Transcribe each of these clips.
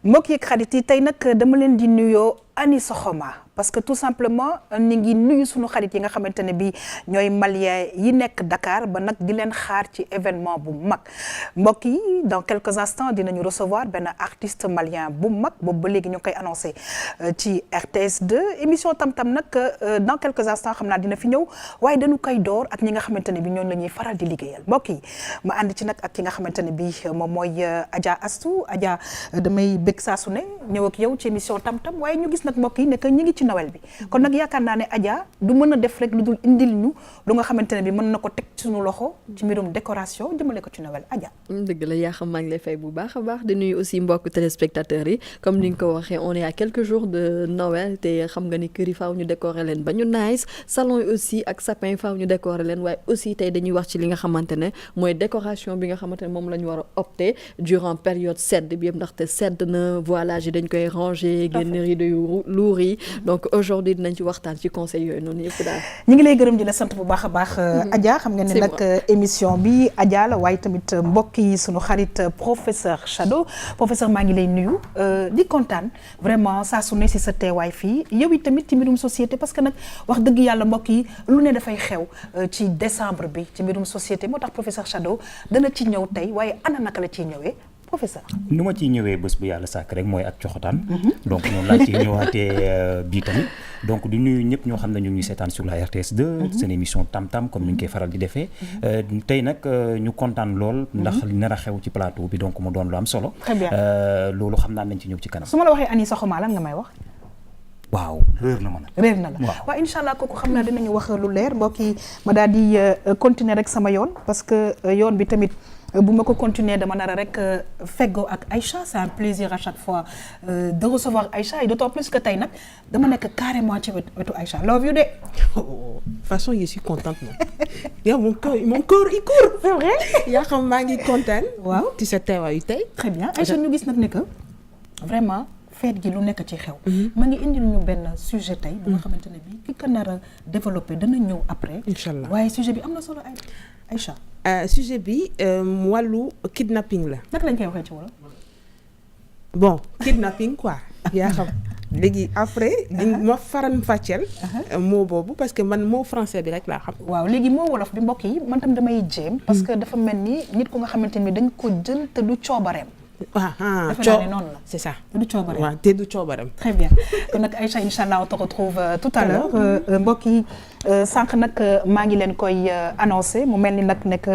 mbokk yi xarit yi tey nag dama leen di nuyoo Ani Soxoma parce que tout simplement ñu ngi nuyu suñu xarit yi nga xamante ne bi ñooy malien yi nekk Dakar ba nag di leen xaar ci événement bu mag mbokk yi dans quelques instants dinañu recevoir benn artiste malien bu mag boobu ba léegi ñu koy annoncé ci RTS2 émission tam-tam nag dans quelques instants xam naa dina fi ñëw waaye dañu koy door ak ñi nga xamante ne bi ñoom la ñuy faral di liggéeyal mbokk yi ma ànd ci nag ak ki nga xamante ne bi moom mooy Adja Astou Adja damay bëgg saa su ne ñëw ak yow ci émission tam-tam waaye ñu gis nag mbokk yi ne que ñu ngi ci Noël bi kon nag yaakaar naa ne Adja du mën a def rek lu dul indil ñu lu nga xamante ne bi mën na ko teg suñu loxo ci mbirum décoration jëmale ko ci Noël Adja. dëgg la yaa xam maa ngi lay fay bu baax a baax di nuyu aussi mbokk téléspectateurs yi comme ni nga ko waxee on est à quelques jours de Noël te xam nga ni kër yi faaw ñu décorer leen ba ñu nice salon yi aussi ak sapin yi faaw ñu décorer leen waaye aussi tey dañuy wax ci li nga xamante ne mooy décoration bi nga xamante ne moom la ñu war a opter durant période sedd bi yëpp ndaxte sedd na voilage yi dañ koy ranger génn rideau yu lourd yi donc aujourd'hui dinañ ci waxtaan ci conseil yooyu noonu yëpp daal. ñu ngi lay gërëm di la sant bu baax a baax. Adja xam nga ne nag émission bi Adja la waaye tamit mbokk yi sunu xarit professeur Shadow professeur maa ngi lay nuyu di kontaan vraiment saa su ne si sa teewaay fii yow it tamit ci mbirum société parce que nag wax dëgg yàlla mbokk yi lu ne dafay xew ci décembre bi ci mbirum société moo tax professeur Shadow dana ci ñëw tey waaye ana naka la ciy ñëwee. professeur nu ma ciy ñëwee bés bu yàlla sàkk rek mooy ak coxotaan donc noonu laa ciy ñëwaatee bii tamit donc di nuyu ñëpp ñoo xam ne ñu ngi seetaan sur la RTS2 seen émission tam-tam comme ni ñu koy faral di defee tey nag ñu kontaan lool ndax li nar a xew ci plateau bi donc mu doon lu am solo. très bien loolu xam naa nañ ci ñëw ci kanam. su ma la waxee Ani Soxoma lan nga may wax. waaw réer na ma nag. réer na la waaw incha allah kooku xam naa dinañu wax lu leer mbokk yi ma daal di continuer rek sama yoon parce que yoon bi tamit. bu ma ko continuer dama nar a rek feggoo ak Aïcha c'est un plaisir à chaque fois de recevoir Aïcha et d'autant plus que tey nag dama nekk carrément ci wetu Aïcha love you de. De toute façon je suis contente non. yow mon cœur il court. c'est vrai. yaa xam maa ngi kontaan. waaw ci sa teewaayu tey. très bien Aïcha ñu gis nag ne que vraiment feet gi lu nekk ci xew. ma ngi indil ñu benn sujet tey. bu nga xamante ne bii ki ko nar a développé dana ñëw après. incha allah waaye sujet bi am na solo Aïcha. sujet bi wàllu kidnapping la. naka lañ koy waxee ci wolof. bon kidnapping quoi. yaa xam léegi après. ma faram fàcceel. mot boobu parce que man mot français bi rek laa xam. waaw léegi moo wolof bi mbokk yi man tam damay jéem. parce que dafa mel ni nit ku nga xamante ni dañ ko jël te du coobareem. defe naa ne noonu la c'est ça. te du coobareem waaw te du coobareem. très bien kon nag Aïcha incha allah on te retrouve tout à l'heure mbokk yi sànq nag maa ngi leen koy annoncé mu mel ni nag nekk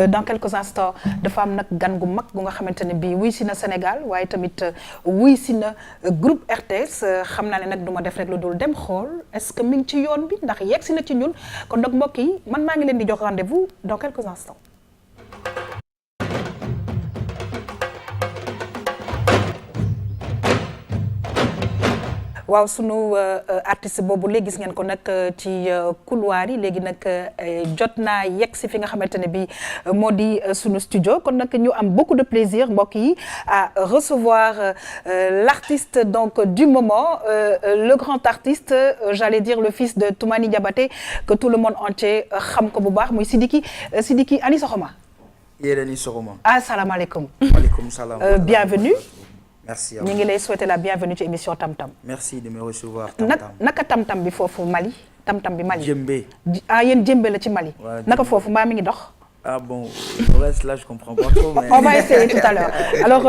dans quelques instants dafa am nag gan gu mag gu nga xamante ne bii wuy si na Sénégal waaye tamit wuy si na groupe RTS xam naa ne nag du ma def rek lu dul dem xool est-ce que mi ngi ci yoon bi ndax yegg si na ci ñun kon nag mbokk yi man maa ngi leen di jox rendez-vous dans quelques instants. waaw sunu artiste boobu léegi gis ngeen ko nag ci couloir yi léegi nag jot naa yegg si fi nga xamante ne bi moo di sunu studio kon nag ñu am beaucoup de plaisir mbokk yi à recevoir l'artiste donc du moment le grand artiste j'allais dire le fils de Toumani Diabaté que tout le monde entier xam ko bu baax muy Sidiki Ani Soxoma. Ani Soxoma. asalaamaaleykum. maaleykum salaam. Bienvenue. merci ñu ngi lay souhaiter la bienvenue ci émission Tam-Tam. merci de me recevoir Tam-Tam. naka Tam-Tam bi foofu Mali Tam-Tam bi Mali. Djembé. Yéen Djembé la ci Mali. naka foofu mbaa mi ngi dox. ah bon le reste là je comprends pas trop mais. on va essayer tout à l'heure alors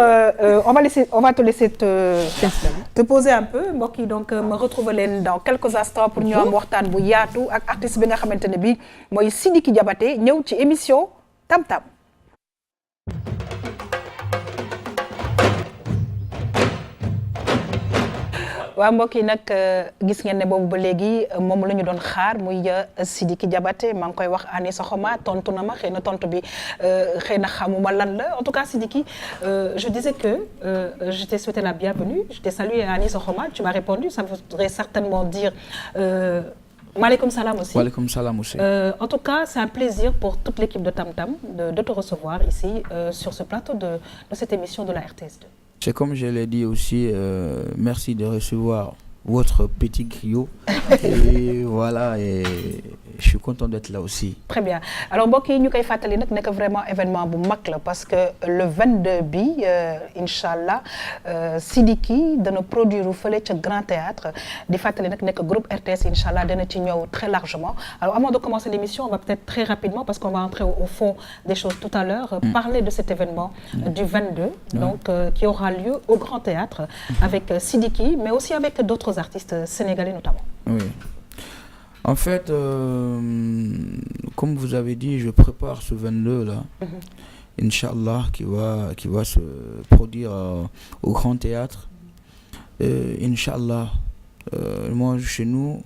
on va te laisser te poser un peu mbokk yi donc ma retrouver leen dans quelques instants pour ñu am waxtaan bu yaatu ak artiste bi nga xamante ne bii mooy Sidiki Diabaté ñëw ci émission Tam-Tam. waaw mbokk yi nag gis ngeen ne boobu ba léegi moom la ñu doon xaar muy Sidiki Diabaté maa ngi koy wax Ani Soxoma tontu na ma xëy na tontu bi xëy na xamuma lan la en tout cas Sidiki je disais que je t'ai souhaité la bienvenue je t'ai salué Ani Soxoma tu m'as répondu ça voudrait certainement dire maaleykum salaam aussi. Maaleykum salaam aussi. En tout cas c'est un plaisir pour toute l'équipe de Tam-Tam de te recevoir ici sur ce plateau de cette émission de la RTS2. C'est comme je l'ai dit aussi, merci de recevoir votre petit griot. Et voilà, et je suis content d'être là aussi. Très bien alors mbokk yi ñu koy fàttali nag nekk vraiment événement bu mag la parce que le 22 bi incha allah Sidiki dana produire fële ca Grand Théâtre di fàttali nag nekk groupe RTS incha allah dana ci ñëw très largement alors avant de commencer l'émission on va peut-être très rapidement parce qu'on va entrer au fond des choses tout à l'heure parler de cet événement du 22 donc qui aura lieu au Grand Théâtre avec Sidiki mais aussi avec d'autres artistes sénégalais notamment. Oui. En fait, comme vous avez dit, je prépare ce 22 là, Inch'Allah, qui va se produire au Grand Théâtre. Inch'Allah, moi chez nous,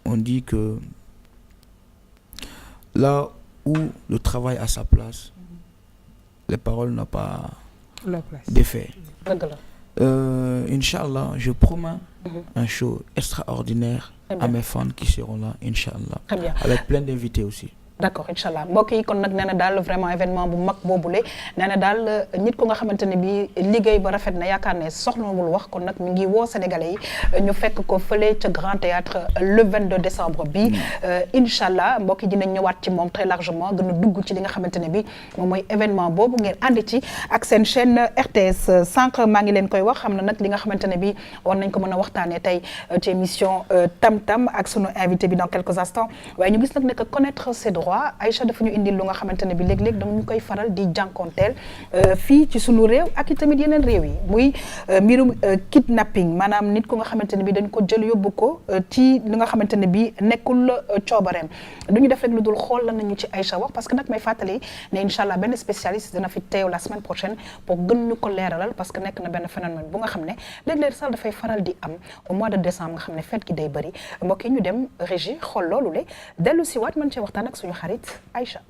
on dit que là où le travail a sa place, les paroles n'ont pas d'effet. Inch'Allah, je promets un show extraordinaire à mes fans qui seront là, Inch'Allah. Très bien. Avec plein d'invités aussi. D'accord inchallah mbokk yi kon nag nee na daal vraiment événement bu mag boobule nee na daal nit ku nga xamante ne bii liggéey ba rafet na yaakaar ne soxlawul wax kon nag mi ngi woo sénégalais yi ñu fekk ko fële ca Grand Théâtre le 22 décembre bi inchallah mbokk yi dinañ ñëwaat ci moom très largement gën a dugg ci li nga xamante ne bii moom mooy événement boobu ngeen ànd ci ak seen chaîne RTS sànq maa ngi leen koy wax xam na nag li nga xamante ne bii war nañ ko mën a waxtaanee tey ci émission Tam Tam ak sunu invité bi dans quelques instants waaye ñu gis nag ne que connaître ses droits Aïcha dafa ñu indil lu nga xamante ne bi léeg-léeg dama ñu koy faral di jànkonteel fii ci sunu réew ak i tamit yeneen réew yi muy mbirum kidnapping maanaam nit ku nga xamante ne bi dañ ko jël yóbbu ko ci li nga xamante ne bi nekkul coobareem du ñu def rek lu dul xool lan nañu ci Aïcha wax parce que nag may fàttali ne incha allah benn spécialiste dina fi teew la semaine prochaine pour gën ñu ko leeralal parce que nekk na benn phénomène bu nga xam ne léeg-léeg sax dafay faral di am au mois de décembre nga xam ne fête gi day bëri mbokk yi ñu dem régie xool loolu le dellu si waat mën cee waxtaan ak suñu xarit Aïcha.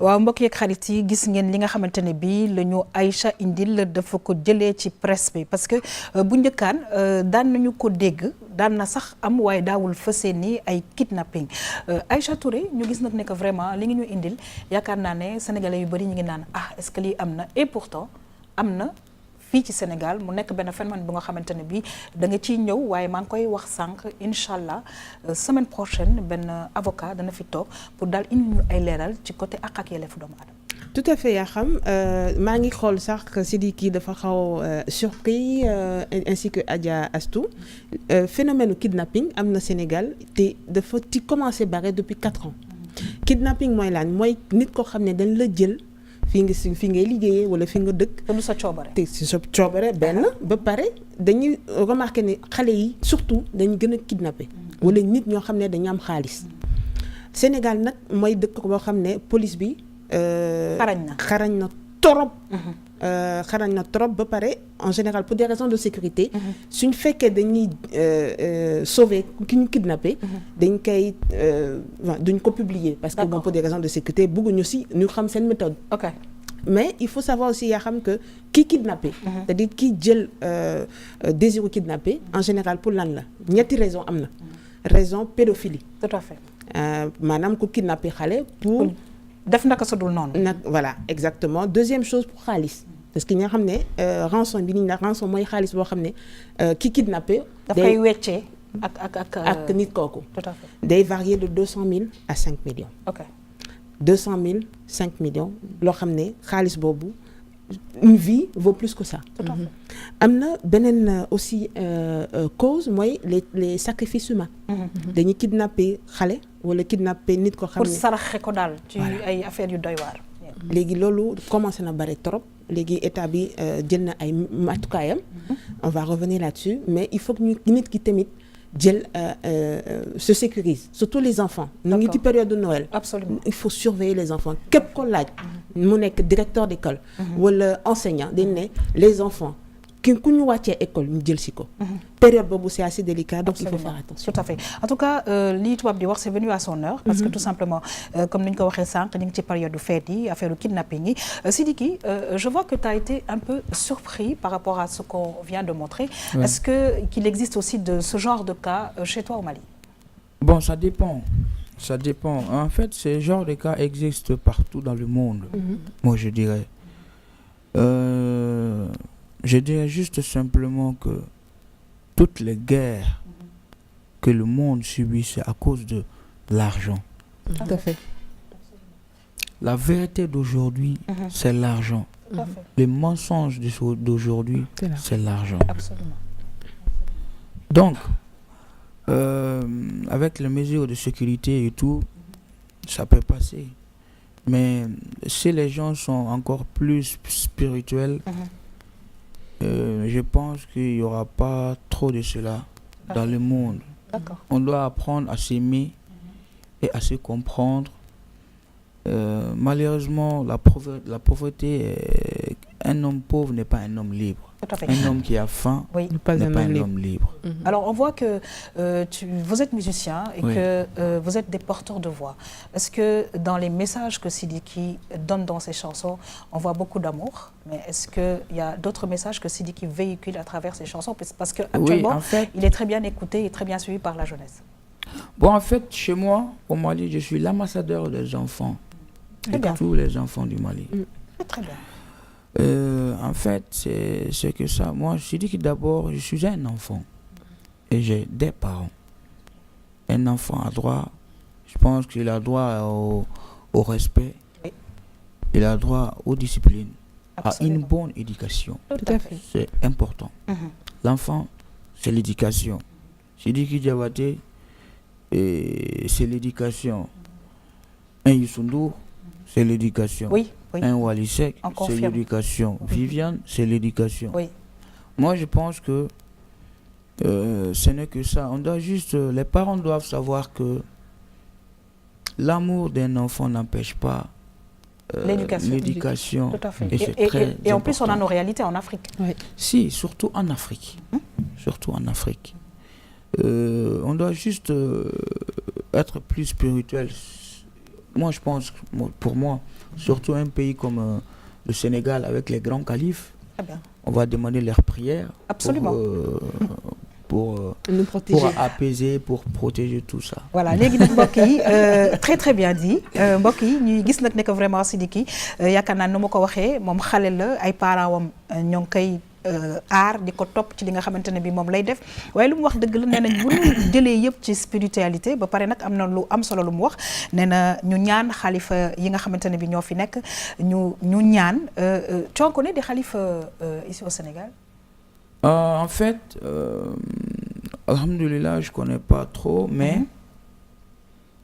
waaw mbokk yeeg xarit yi gis ngeen li nga xamante ne bii la ñu Aïcha indil dafa ko jëlee ci presse bi parce que bu njëkkaan daan nañu ko dégg daan na sax am waaye daawul fësee ni ay kidnapping Aïcha Touré ñu gis nag ne que vraiment li ngi ñu indil yaakaar naa ne sénégalais yu bëri ñu ngi naan est-ce que lii am na et pourtant am na fii ci Sénégal mu nekk benn phénomène bu nga xamante ne bii da nga ciy ñëw waaye maa ngi koy wax sànq incha allah semaine prochaine benn avocat dana fi toog pour daal indi ñu ay leeral ci côté ak yelleefu doomu aadama. tout à fait yaa xam maa ngi xool sax Sidiki dafa xaw surpris ainsi que Adja Astou phénomène kidnapping am na Sénégal te dafa ci commencé bare depuis 4 ans kidnapping mooy lan mooy nit koo xam ne dañ la jël fi ngay liggéeyee wala fi nga dëkk. te du sa coobare. te si sa coobare benn ba pare dañuy remarqué ne xale yi surtout dañu gën a kidnappé. wala nit ñoo xam ne dañu am xaalis. Sénégal nag mooy dëkk boo xam ne police bi. xarañ na trop ba pare en général pour des raisons de sécurité. suñ fekkee dañuy sauver ki ñu kidnappé. dañ koy duñ ko publier. parce que bon pour des raisons de sécurité bëgguñu si ñu xam seen méthode. ok mais il faut savoir aussi yaa xam que ki kidnappé. c'est-à-dire ki jël désiru kidnappé en général pour lan la ñetti raison am na. raison pédophilie tout à fait maanaam ku kidnappé xale pour def naka sa dul noonu nag voilà exactement deuxième chose pour xaalis parce que ñi nga xam ne rançon bi ni la rançon mooy xaalis boo xam ne ki kidnappé daf koy weccee ak nit kooku tout à fait day varier de 200 000 à 5 millions ok 200 000 5 millions loo xam ne xaalis boobu une vie vaut plus que ça tout à fait am na beneen aussi cause mooy les sacrifices humains dañuy kidnapper xale wala kidnapper nit ko xam pour ne saraxe ko daal ci ay affaires yu doy waar léegi loolu commencé na bare trop léegi état bi jël na ay matukaayam on va revenir là-dessus mais il faut que ñu nit ki tamit jël se sécurise surtout les enfants ñu ngi ci période de Noël absolument il faut surveiller les enfants képp ko laaj mu nekk directeur d'école wala enseignant dañ ne les enfants ku ñu wàccee école ñu jël si ko période boobu c'est assez délicat donc il faut faire attention tout à fait en tout cas lii tubaab di wax c'est venu à son heure parce que tout simplement comme ni ñu ko waxee sànq ñu ngi ci période fête yi affaire kidnapping yi Sidiki je vois que tu as été un peu surpris par rapport à ce qu'on vient de montrer est-ce que qu'il existe aussi de ce genre de cas chez toi au Mali? Bon, ça dépend en fait ce genre de cas existe partout dans le monde moi je dirais juste simplement que toutes les guerres que le monde subit, c'est à cause de l'argent. Tout à fait. La vérité d'aujourd'hui, c'est l'argent. Les mensonges d'aujourd'hui, c'est l'argent. Absolument. Donc, avec les mesures de sécurité et tout, ça peut passer. Mais si les gens sont encore plus spirituels, je pense qu'il n'y aura pas trop de cela dans le monde. D'accord. On doit apprendre à s'aimer et à se comprendre. Malheureusement, la pauvreté, un homme pauvre n'est pas un homme libre. Tout à fait. Un homme qui a faim Oui. n'est pas un homme libre. Alors on voit que vous êtes musicien et que vous êtes des porteurs de voix. Est-ce que dans les messages que Sidiki donne dans ses chansons, on voit beaucoup d'amour, mais est-ce qu'il y a d'autres messages que Sidiki véhicule à travers ses chansons? Parce qu'actuellement, en fait, il est très bien écouté et très bien suivi par la jeunesse. Bon, en fait, chez moi, au Mali, je suis l'ambassadeur des enfants. De tous les enfants du Mali. Très bien. En fait, c'est que ça. Moi, je dis que d'abord, je suis un enfant. Et j'ai des parents. Un enfant a droit, je pense qu'il a droit au respect. Oui. Il a droit aux disciplines. Absolument. À une bonne éducation. Tout à fait. C'est important. L'enfant, c'est l'éducation. Je dis que Diabaté, c'est l'éducation. Un Youssou, c'est l'éducation. Oui, oui. Un Wally Seck, On c'est confirme. l'éducation. Viviane, c'est l'éducation. Oui. Moi, je pense que ce n'est que ça. On doit juste, les parents doivent savoir que l'amour d'un enfant n'empêche pas l'éducation. Tout à fait. Et, c'est et en plus, on a important. nos réalités en Afrique. Ouais. Si, surtout en Afrique. Surtout en Afrique. On doit juste être plus spirituel. Moi, je pense, pour moi, surtout un pays comme le Sénégal avec les grands califes, Très bien. on va demander leurs prières Absolument. Nous protéger. pour apaiser, pour protéger tout ça. Voilà léegi nag mbokk yi très très bien dit mbokk yi ñuy gis nag ne que vraiment Sidiki yaakaar naa nu ma ko waxee moom xale la ay parents wam ñoo ngi koy aar di ko topp ci li nga xamante ne bi moom lay def waaye lu mu wax dëgg la nee nañ bu ñu jëlee yëpp ci spiritualité ba pare nag am na lu am solo lu mu wax nee na ñu ñaan xalifa yi nga xamante ne bi ñoo fi nekk ñu ñaan tu en connais des xalifa ici au Sénégal? En fait, alhamdoulilah, je ne connais pas trop, mais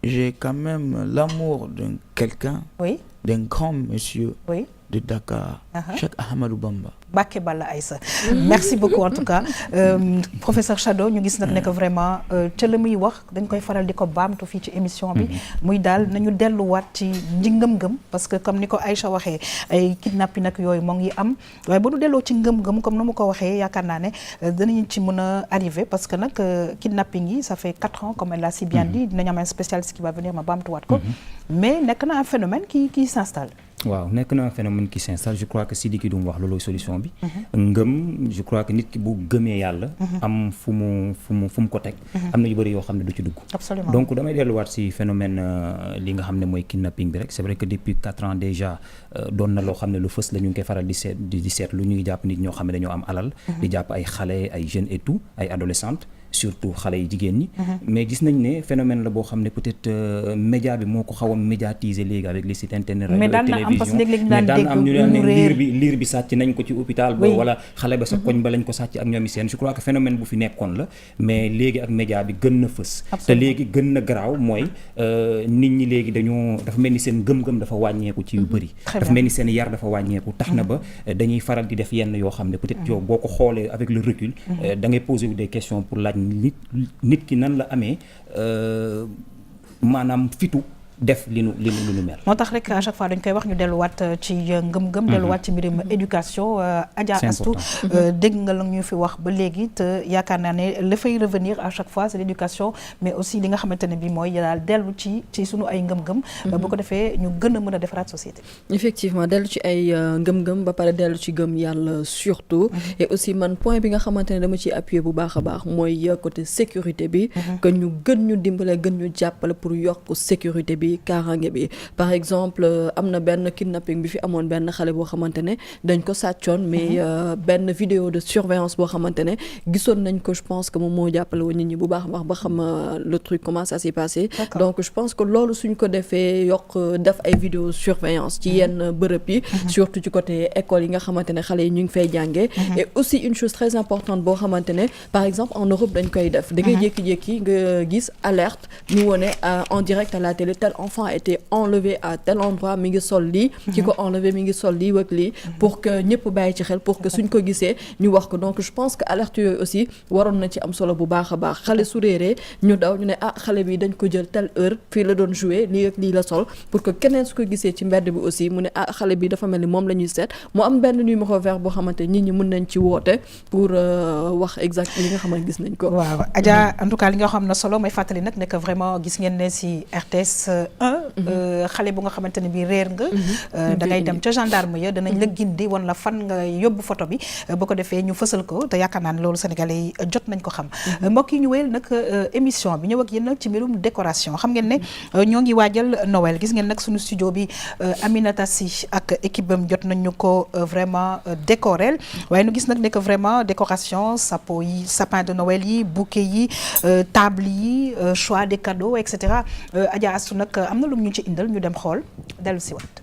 j'ai quand même l'amour d'un quelqu'un, Oui. d'un grand monsieur Oui. de Dakar, Cheikh Ahmadou Bamba. Bakke Balla Aïssa merci beaucoup en tout cas professeur Shadow ñu gis nag ne que vraiment ca la muy wax dañ koy faral di ko baamtu fii ci émission bi muy daal nañu delluwaat ci ngëm-ngëm parce que comme ni ko Aïcha waxee ay kidnapping nag yooyu moo ngi am waaye bu ñu delloo ci ngëm-ngëm comme nu mu ko waxee yaakaar naa ne danañu ci mën a arriver parce que nag kidnapping yi ça fait 4 ans comme elle l'a si bien dit dinañ am un spécialiste qui va venir ma baamtuwaat ko mais nekk na un phénomène qui s'installe. waaw nekk na un phénomène qui s'installe je crois que Sidiki du mu wax loolooy solution bi. ngëm je crois que nit ki bu gëmee yàlla. am fu mu ko teg. am na yu bëri yoo xam ne du ci dugg. absolument donc damay delluwaat si phénomène li nga xam ne mooy kidnapping bi rek c'est vrai que depuis 4 ans déjà doon na loo xam ne lu fës la ñu ngi koy faral di seet lu ñuy jàpp nit ñoo xam ne dañoo am alal. di jàpp ay xale ay jeunes et tout ay adolescentes. surtout xale yi jigéen ñi. mais gis nañ ne phénomène la boo xam ne peut-être média bi moo ko xaw a médiatiser léegi avec les sites internet rajo télévision mais daan am ñu ne liir bi sàcc nañ ko ci hôpital ba wala xale ba sa koñ ba lañ ko sàcc ak ñoomi seen je crois que phénomène bu fi nekkoon la mais léegi ak média bi gën na fës te léegi gën na garaaw mooy nit ñi léegi dafa mel ni seen gëm-gëm dafa wàññeeku ci yu bëri dafa mel ni seen yar dafa wàññeeku tax na ba dañuy faral di def yenn yoo xam ne peut-être yow boo ko xoolee avec le recul da ngay poser des questions pour laaj nit ki nan la amee maanaam fitu def li nu mel. moo tax rek à chaque fois dañ koy wax ñu delluwaat ci ngëm-ngëm. delluwaat ci mbirum éducation. Adja Astou dégg nga la ñuy fi wax ba léegi te yaakaar naa ne la fay revenir à chaque fois c'est l'éducation mais aussi li nga xamante ne bii mooy daal dellu ci sunu ay ngëm-ngëm. bu ko defee ñu gën a mën a defaraat société. effectivement dellu ci ay ngëm-ngëm ba pare dellu ci gëm yàlla surtout. et aussi man point bi nga xamante ne dama ciy appuyer bu baax a baax mooy côté sécurité bi. que ñu gën ñu dimbale gën ñu jàppale pour yokk sécurité bi. kaaraange bi par exemple am na benn kidnapping bi fi amoon benn xale boo xamante ne dañ ko sàccoon mais benn vidéo de surveillance boo xamante ne gisoon nañ ko je pense que moom moo jàppale woon nit ñi bu baax a baax ba xam le truc comment ça s'est passé donc je pense que loolu suñ ko defee yokk def ay vidéo surveillance ci yenn bërëb yi surtout ci côté école yi nga xamante ne xale yi ñu ngi fay jàngee et aussi une chose très importante boo xamante ne par exemple en Europe dañ koy def da ngay jékki-jékki nga gis alerte ñu wone en direct à la télé enfant a été enlevé à tel endroit mi ngi sol lii ki ko enlevé mi ngi sol lii wak lii pour que ñëpp bàyyi ci xel pour que suñ ko gisee ñu wax ko donc je pense que alerte yooyu aussi waroon na ci am solo bu baax a baax xale su réeree ñu daw ñu ne xale bi dañ ko jël telle heure fii la doon jouer lii ak lii la sol pour que keneen su ko gisee ci mbedd bi aussi mu ne xale bi dafa mel ni moom la ñuy seet mu am benn numéro vert boo xamante nit ñi mën nañ ci woote pour wax exact li nga xamante gis nañ ko. waaw Adja en tout cas li nga xam na solo may fàttali nag nekk vraiment gis ngeen ne si RTS 1 xale bu nga xamante ne bii réer nga da ngay dem ca gendarme ya danañ la gindi wan la fan nga yóbbu photo bi bu ko defee ñu fësal ko te yaakaar naa ne loolu sénégalais yi jot nañ ko xam mbokk yi ñu wéyal nag émission bi ñëw ak yéen nag ci mbirum décoration xam ngeen ne ñoo ngi waajal Noël gis ngeen nag suñu studio bi Aminata Sy ak équipe bam jot nañu ko vraiment décorer waaye nu gis nag ne que vraiment décoration sapin de Noël yi bouquet yi table yi choix des cadeaux et cetera Adja Astou nag am na lu ñu ci indal ñu dem xool dellu si waat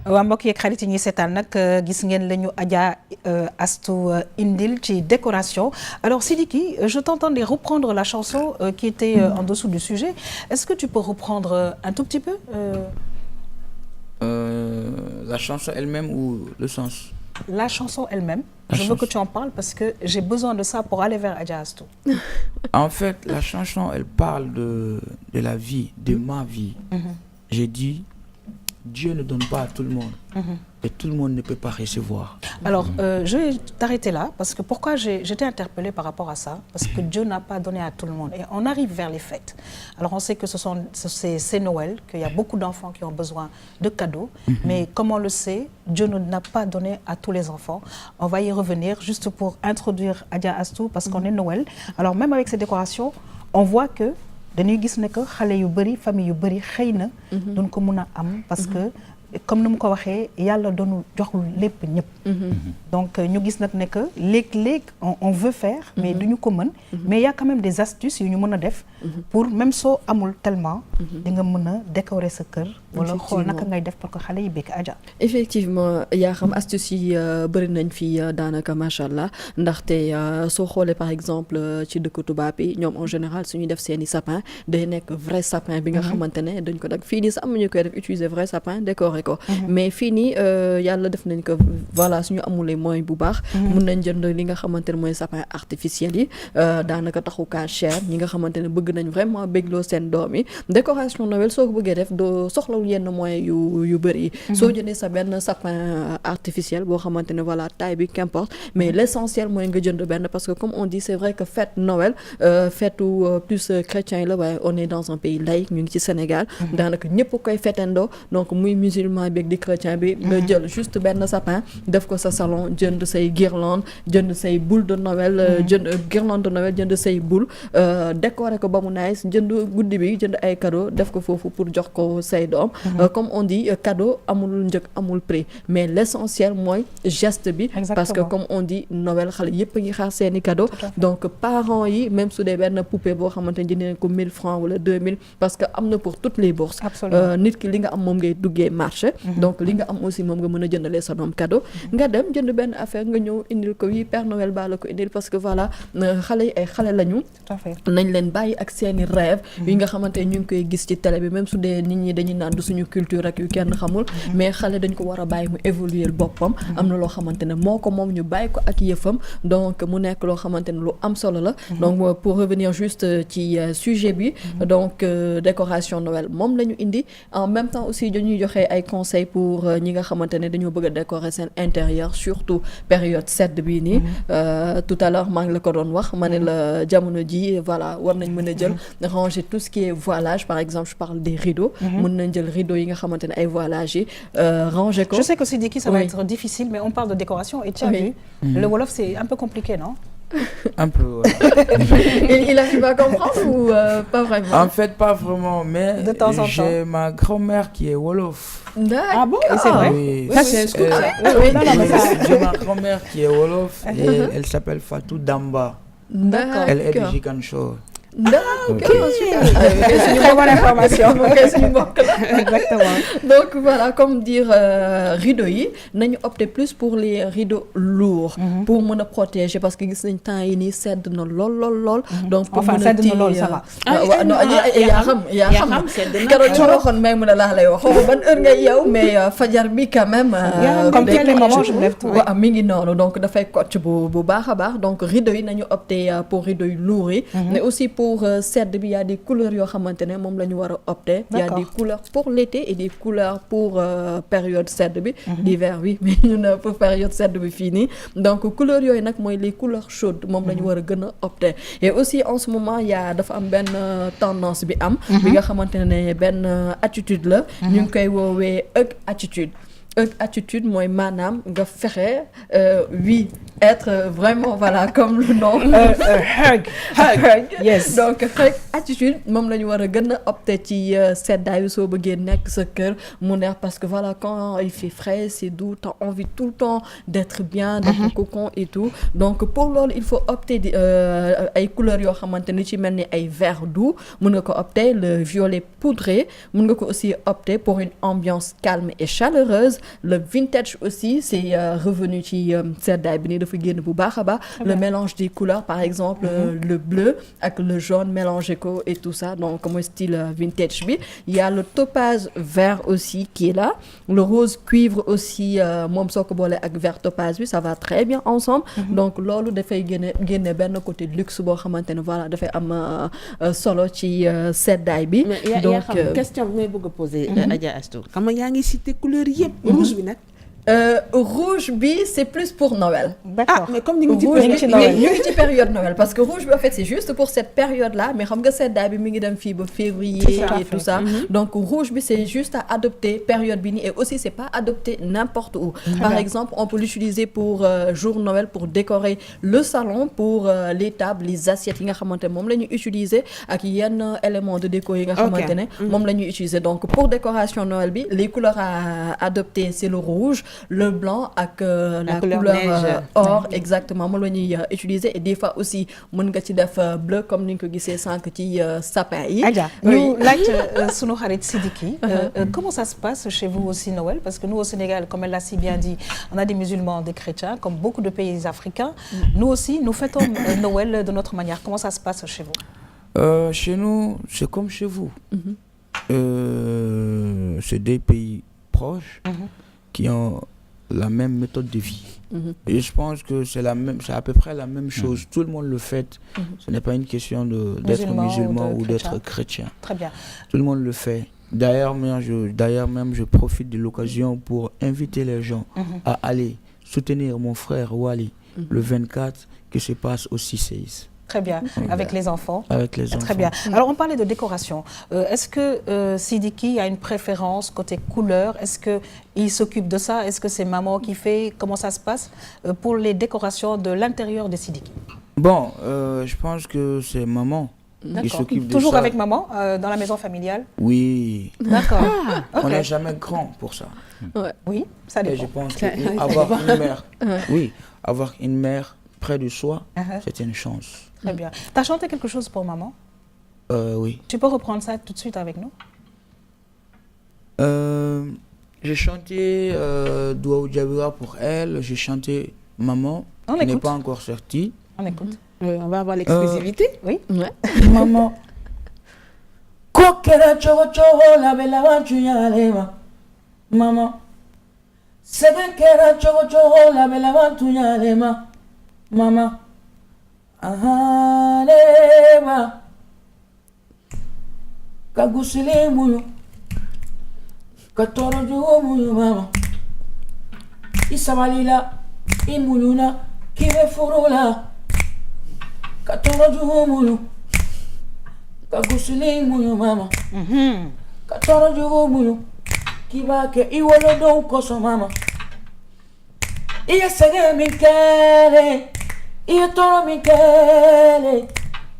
waa mbokk yeeg xarit yi ñuy seetaan nag gis ngeen la ñu Adja Astou indil ci décoration. Alors Sidiki, je t'entendais reprendre la chanson qui était en dessous du sujet. Est-ce que tu peux reprendre un tout petit peu La chanson elle-même ou le sens? La chanson elle-même. La Je veux chanson. que tu en parles parce que j'ai besoin de ça pour aller vers Adja Astou. En fait, la chanson, elle parle de la vie, de ma vie. J'ai dit, Dieu ne donne pas à tout le monde. Et tout le monde ne peut pas recevoir. Alors, je vais t'arrêter là parce que pourquoi j'étais interpellée par rapport à ça? Parce que Dieu n'a pas donné à tout le monde. Et on arrive vers les fêtes. Alors, on sait que c'est Noël, qu'il y a beaucoup d'enfants qui ont besoin de cadeaux. Mais comme on le sait, Dieu n'a pas donné à tous les enfants. On va y revenir juste pour introduire Adja Astou parce qu'on est Noël. Alors, même avec ces décorations, on voit que dañuy gis ne que xale yu bëri famille yu bëri xëy na duñ ko mun a am parce que comme ni mu ko waxee yàlla doonu joxul lépp ñëpp donc ñu gis nag ne que léeg-léeg on veut faire mais duñu ko mën mais il y a quand même des astuces yu ñu mën a def pour même soo amul tellement di nga mën a décorer sa kër wala xool naka ngay def pour que xale yi békk Adja. Effectivement yaa xam astuce yi bëri nañ fi daanaka macha allah ndaxte soo xoolee par exemple ci dëkk tubaab yi ñoom en général suñuy def seeni sapin day nekk vrai sapin bi nga xamante ne dañ ko def fii nii sax am ñu koy def utiliser vrai sapin décorer ko mais fii nii yàlla def nañ ko voilà suñu amulee moyen bu baax mun nañ jënd li nga xamante ne mooy sapin artificiel yi daanaka taxu kaa cher ñi nga xamante ne bëgg nañ vraiment bégloo seen doom yi décoration Noël soo ko bëggee def doo soxlawul yenn moyens yu bëri soo jëndee sa benn sapin artificiel boo xamante ne voilà taille bi qu'importe mais l'essentiel mooy nga jënd benn parce que comme on dit c'est vrai que fête Noël fête plus chrétien la waaye on est dans un pays laïque ñu ngi ci Sénégal daanaka ñëpp koy fêtendoo donc muy musulman bi ak di chrétien bi nga jël juste benn sapin def ko sa salon jënd say guirlande jënd say boule de Noël jënd guirlande de Noël jënd say boule décorer ko ba mu nice jënd guddi bi jënd ay cadeau def ko foofu pour jox ko say doom comme on dit cadeau amul njëg amul prix mais l'essentiel mooy geste bi parce que comme on dit Noël xale yëpp a ngi xaar seeni cadeau donc parents yi même su dee benn poupée boo xamante ne jëndee ko 1000 francs wala 2000 parce que am na pour toutes les bourses nit ki li nga am moom ngay duggee marché donc li nga am aussi moom nga mën a jëndalee sa doom cadeau nga dem jënd benn affaire nga ñëw indil ko yi Père Noël baa la ko indil parce que voilà xale yi ay xale lañu nañ leen bàyyi ak seeni rêve yi nga xamante ñu ngi koy gis ci télé bi même su dee nit ñi dañuy naan du suñu culture rek yu kenn xamul mais xale dañ ko war a bàyyi mu évoluer boppam am na loo xamante ne moo ko moom ñu bàyyi ko ak yëfam donc mu nekk loo xamante ne lu am solo la donc pour revenir juste ci sujet bi donc décoration Noël moom la ñu indi en même temps aussi dañuy joxe ay conseils pour ñi nga xamante ne dañoo bëgg a décorer seen intérieur surtout période sedd bii nii tout à l'heure maa ngi la ko doon wax ma ne la jamono ji voilà war nañ mën a jël ranger tout ce qui est voilage par exemple je parle des rideaux mën nañ jël rideaux yi nga xamante ne ay voilage yi ranger ko. Je sais que Sidiki ça va être difficile mais on parle de décoration et tu as vu le Wolof c'est un peu compliqué non? Un peu, ouais. il arrive à comprendre ou pas vraiment? En fait, pas vraiment, mais de temps en temps. J'ai ma grand-mère qui est Wolof. Ah bon? C'est vrai? Oui. Ça, c'est un scoop, ça. Oui, Non, mais ça- j'ai ma grand-mère qui est Wolof et elle s'appelle Fatou Damba. D'accord. Elle est de Ziguinchor. D'accord, super. C'est une très bonne information. Exactement. Donc voilà, comme dire rideaux yi nañu opter plus pour les rideaux lourds pour mën a protéger parce que gis nañ temps yi nii sedd na lool donc pour Enfin, mën a sedd na lool, ça va. yaa xam keroog ci waxoon may mën a laa lay wax xaw ma ban heure ngay yow mais fajar bi quand même comme tous les moments je me lève tôt. waaw mi ngi noonu donc dafay kocc bu baax a baax donc rideaux yi nañu opter pour rideaux yu lourds yi mais aussi pour sedd bi y a des couleurs yoo xamante ne moom la ñu war a opter y a des couleurs pour l'été et des couleurs pour période sedd bi l'hiver oui mais ñun pour période sedd bi fii nii donc couleurs yooyu nag mooy les couleurs chaudes moom la ñu war a gën a opter et aussi en ce moment y a dafa am benn tendance bi am bi nga xamante ne benn attitude la ñu ngi koy woowee hug attitude attitude mooy maanaam nga fexe oui être vraiment voilà comme le nom hug yes donc hug attitude moom la ñu war a gën a opter ci seddaayu soo bëggee nekk sa kër mu neex parce que voilà quand il fait frais c'est doux t'as envie tout le temps d'être bien d'être cocon et tout donc pour loolu il faut opter ay couleurs yoo xamante ni ci mel ni ay vert doux mun nga ko opter le violet poudré mun nga ko aussi opter pour une ambiance calme et chaleureuse rose. Le vintage aussi c'est revenu ci seddaay bi nii dafa génn bu baax a baax. Le mélange des couleurs par exemple le bleu ak le jaune mélangé ko et tout ça donc mooy style vintage bi. Il y a le topaz vert aussi qui est là. Le rose cuivre aussi moom soo ko boolee ak vert topaz bi ça va très bien ensemble. Donc loolu dafay génne benn côté luxe boo xamante ne voilà dafay am solo ci seddaay bi. donc question bi may bëgg a poser Adja Astou xam nga yaa ngi cité couleur yëpp rouge bi nag rouge bi c'est plus pour Noël. D'accord. mais comme ñu ngi ci période Noël parce que rouge bi en fait c'est juste pour cette période là mais xam nga seddaay bi mi ngi dem fii ba février et tout ça donc rouge bi c'est juste à adopter période bi nii et aussi c'est pas adopté n'importe où. Par exemple on peut l'utiliser pour jour Noël pour décorer le salon pour les tables les assiettes yi nga xamante ne moom la ñuy utiliser ak yenn éléments de déco yi nga xamante ne moom la ñuy utiliser donc pour décoration Noël bi les couleurs à adopter c'est le rouge le blanc ak la couleur or exactement moom la ñuy utiliser et des fois aussi mën nga ci def bleu comme ni ñu ko gisee sànq ci sapin yi. Adja ñu laaj sunu xarit Sidiki comment ça se passe chez vous aussi Noël parce que nous au Sénégal comme elle l'a si bien dit on a des musulmans des chrétiens comme beaucoup de pays africains nous aussi nous fêtons Noël de notre manière comment ça se passe chez vous? Chez nous c'est comme chez vous. C'est des pays proches qui ont la même méthode de vie. Et je pense que c'est à peu près la même chose. Tout le monde le fait. Ce n'est pas une question d'être musulman ou d'être chrétien. Très bien. Tout le monde le fait. D'ailleurs même, je profite de l'occasion pour inviter les gens à aller soutenir mon frère Wally le 24 qui se passe au 6-6. Très bien, avec les enfants. Avec les enfants. Très bien. Alors on parlait de décoration. Est-ce que Sidiki a une préférence côté couleur? Est-ce qu'il s'occupe de ça? Est-ce que c'est maman qui fait? Comment ça se passe pour les décorations de l'intérieur de Sidiki? Bon, je pense que c'est maman qui s'occupe de ça. Toujours avec maman dans la maison familiale? Oui. D'accord. On n'est jamais grand pour ça. Oui, ça dépend. Et je pense qu'avoir une mère, avoir une mère près de soi, c'est une chance. Très bien. Tu as chanté quelque chose pour maman? Oui. Tu peux reprendre ça tout de suite avec nous? J'ai chanté Douaou Diabira pour elle, j'ai chanté Maman, qui n'est pas encore sortie. On écoute. On va avoir l'exclusivité. Oui. Maman. Kokera chogo chogo la bella vantunyalema. Maman. Sebenkera chogo chogo la bella vantunyalema. Maman. Ahalema kagusile muyo katoro jugo muyo mama isabalila imuyuna kibe furula katoro jugo muyo kagusile muyo mama katoro jugo muyo kibake iwolo don koso mama iya sege minkere iya toro minkere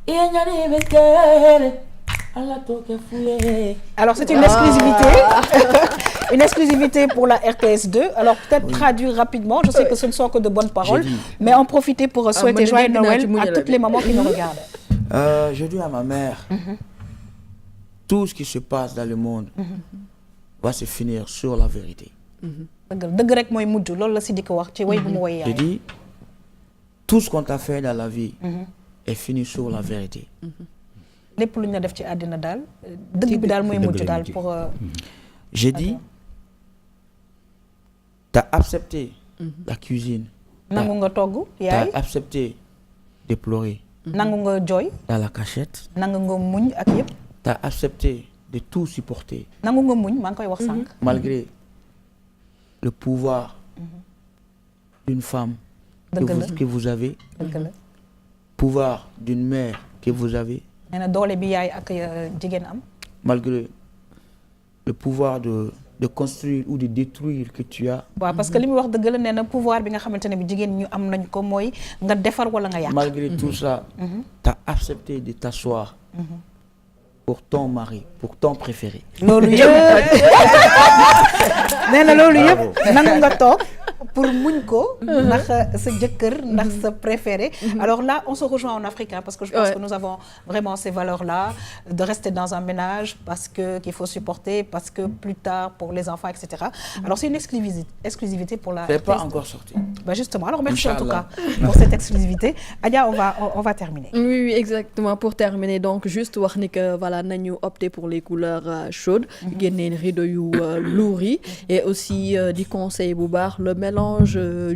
iya nyani minkere ala toke fuye. Alors c'est une exclusivité, une exclusivité pour la RTS2. Alors peut-être traduire rapidement, je sais que ce ne sont que de bonnes paroles, mais en profiter pour souhaiter joyeux Noël à toutes les mamans qui nous regardent. Je dis à ma mère, tout ce qui se passe dans le monde va se finir sur la vérité. Je dis, tout ce qu'on t'a fait dans la vie est fini sur la vérité. J'ai dit, tu as accepté la cuisine, tu as accepté de pleurer dans la cachette, tu as accepté de tout supporter malgré le pouvoir d'une femme que vous avez, pouvoir d'une mère que vous avez, malgré le pouvoir de construire ou de détruire que tu as. Parce que malgré tout ça, tu as accepté de t'asseoir pour ton mari, pour ton préféré. pour muñ ko ndax sa jëkkër ndax sa préféré. Alors là on se rejoint en Afrique parce que je pense que nous avons vraiment ces valeurs-là de rester dans un ménage parce que qu'il faut supporter, parce que plus tard pour les enfants, etc. Alors c'est une exclusivité pour la. C'est pas encore sorti. Bah justement, alors merci Inch'Allah. en tout cas pour cette exclusivité. Adia, on va terminer. Oui, exactement. Pour terminer, donc juste wax ni que voilà nañu opter pour les couleurs chaudes, génne rideau yu lourd yi et aussi di conseil bu baax le mélange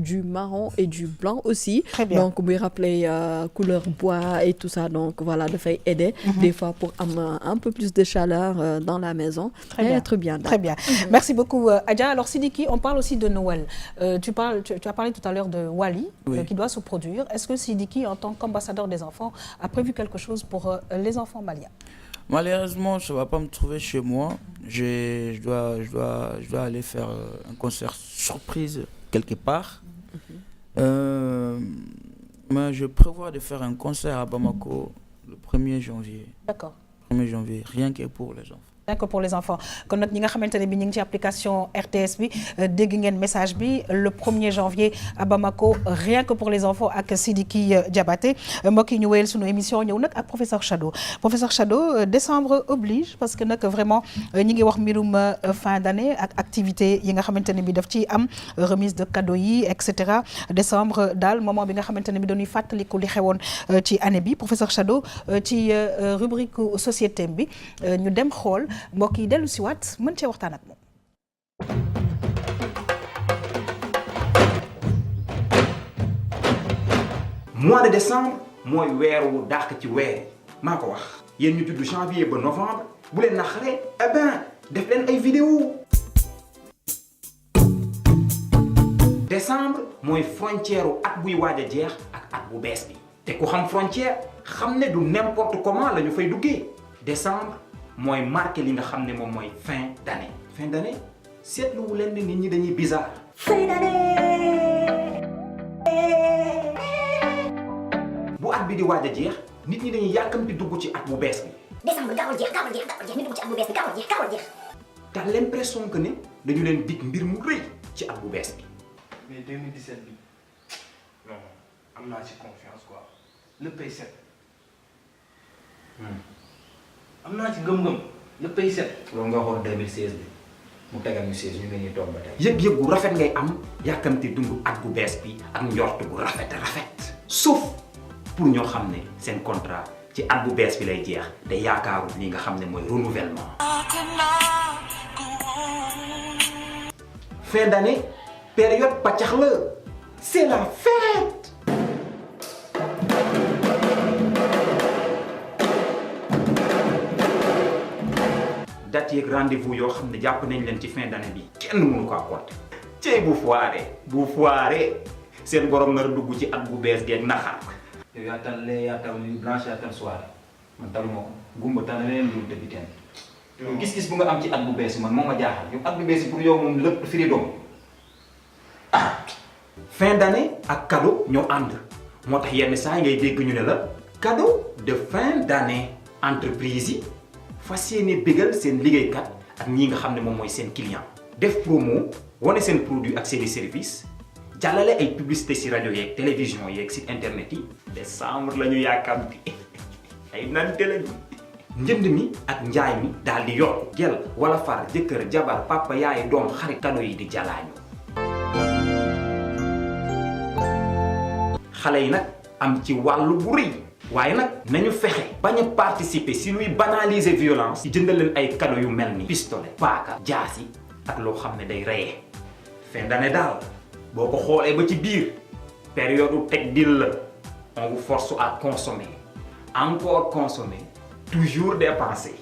du marron et du blanc aussi. Très bien. Donc muy rappeler couleur bois et tout ça, donc voilà dafay aider des fois pour am un peu plus de chaleur dans la maison. Très bien. Être bien. Très bien. Merci beaucoup Adia. Alors Sidiki, on parle aussi de Noël. Tu as parlé tout à l'heure de Wally qui doit se produire. Est-ce que Sidiki, en tant qu'ambassadeur des enfants, a prévu quelque chose pour les enfants maliens? Malheureusement, ça ne va pas me trouver chez moi. Je dois aller faire un concert surprise quelque part. Mais je prévois de faire un concert à Bamako le 1er janvier. D'accord. 1er janvier, rien que pour les enfants. D'accord, pour les enfants. Kon nak ñi nga xamantene bi ñi ngi ci application RTS bi dégg ngeen message bi le 1er janvier à Bamako rien que pour les enfants ak Sidiki Diabaté mbokk yi ñu wéyal sunu émission ñëw nak ak professeur Chado. Professeur Chado, décembre oblige parce que nak vraiment ñi ngi wax mbirum fin d'année ak activité yi nga xamantene bi daf ci am remise de cadeaux yi etc. Décembre dal moment bi nga xamantene bi dañuy fataliku li xewon ci année bi professeur Chado ci rubrique société bi ñu dem xol mbokk yi dellu si waat mën cee waxtaan ak moom. mois de décembre mooy weer wu dàq ci weer maa ko wax yéen ñu tudd janvier ba novembre bu leen naqaree eh ben def leen ay vidéo. décembre mooy frontière u at buy waaj a jeex ak at bu bees bi te ku xam frontière xam ne du n'importe comment la ñu fay duggee. décembre mooy marqué li nga xam ne moom mooy fin d'année. fin d'année seetlu wu leen ne nit ñi dañuy bizarre. fin d'année. bu at bi di waaj a jeex nit ñi dañuy yàkkamti dugg ci at bu bees bi. décembre gaawal jeex ñu dugg ci at bu bees bi gaawal jeex. t'as l'impression que ne dañu leen dig mbir mu rëy ci at bu bees bi. mais 2017 bi non am naa ci confiance quoi léppay set. am naa ci ngëm-ngëm léppay set. loolu nga xool 2016 bi mu tegal ñu 16 ñu ngi ñuy toog ba tey. yëg-yëg gu rafet ngay am yàkkamti dund at bu bees bi ak njort gu rafet sauf pour ñoo xam ne seen contrat ci at bu bees bi lay jeex te yaakaaru li nga xam ne mooy renouvellement. fin d'année période pàccax la c'est la fête. date yeeg rendez-vous yoo xam ne jàpp nañ leen ci fin d'année bi kenn mënu ko apporter. cey bu foiree seen borom nar a dugg ci at bu bees geeg naxar. yow yaa tal lee yaa tal nuit blanche yaa tal soirée man taluma ko gumba tal leen lu dëgg teen. yow gis-gis bu nga am ci at bu bees man moo ma jaaxal yow at bu bees pour yow moom lépp firi doom. fin d'année ak cadeau ñoo ànd moo tax yenn saa ngay dégg ñu ne la cadeau de fin d'année entreprise yi fas yéene bégal seen liggéeykat ak ñi nga xam ne moom mooy seen client. def promo wane seen produit ak seeni service jàllale ay publicité ci rajo yeeg télévision yeeg site internet yi. décembre la ñu yàkkamti ay nante lañu. njënd mi ak njaay mi daal di yokk gel wala far jëkkër jabar papa yaay doom xarit cadeau yi di jalaañu. xale yi nag am ci wàllu bu rëy waaye nag nañu fexe bañ a participer si luy banaliser violence. jëndal leen ay cadeau yu mel ni pistolet paaka jaasi ak loo xam ne day reye. fin d'année daal boo ko xoolee ba ci biir période teg dil la on vous force à consommer encore consommer toujours dépenser.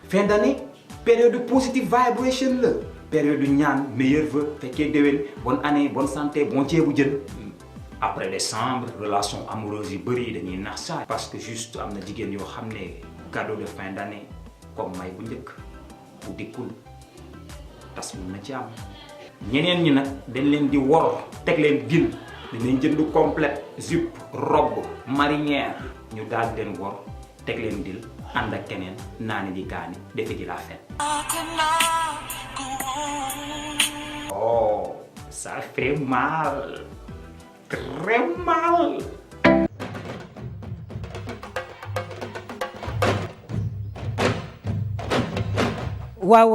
fin d'année période positive vibration la période ñaan meilleur vœu fekkee déwén bonne année bonne santé bon ceebu jën. après décembre relation amoureuse yu bëri dañuy nax saay parce que juste am na jigéen yoo xam ne cadeau de fin d'année comme may bu njëkk bu dikkul tas mun na ci am. ñeneen ñi nag dañ leen di wor teg leen dil dinañ jënd complète jupe robe marinière ñu daal leen wor teg leen dil ànd ak keneen naani di kaani defe di la fête. Oh, ça fait mal, très mal. waaw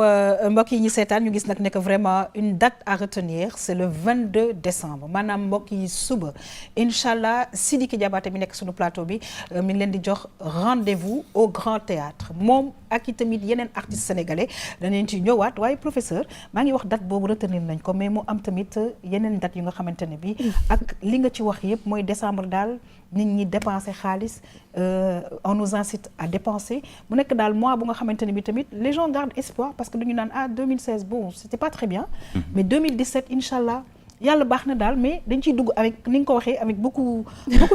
mbokk yi ñu seetaan ñu gis nag ne que vraiment une date à retenir c'est le 22 décembre maanaam mbokk yi suba incha allah Sidiki Diabaté mi nekk suñu plateau bi mi ngi leen di jox rendez-vous au Grand Théâtre moom ak i tamit yeneen artistes sénégalais danañ ci ñëwaat waaye professeur maa ngi wax date boobu retenir nañ ko mais mu am tamit yeneen date yu nga xamante ne bi ak li nga ci wax yëpp mooy décembre daal nit ñi dépenser xaalis on nous incite à dépenser mu nekk daal mois bu nga xamante ne bi tamit les gens gardent espoir parce que dañu naan 2016 bon c'était pas très bien mais 2017 inchallah yàlla baax na daal mais dañ ciy dugg avec ni nga ko waxee avec beaucoup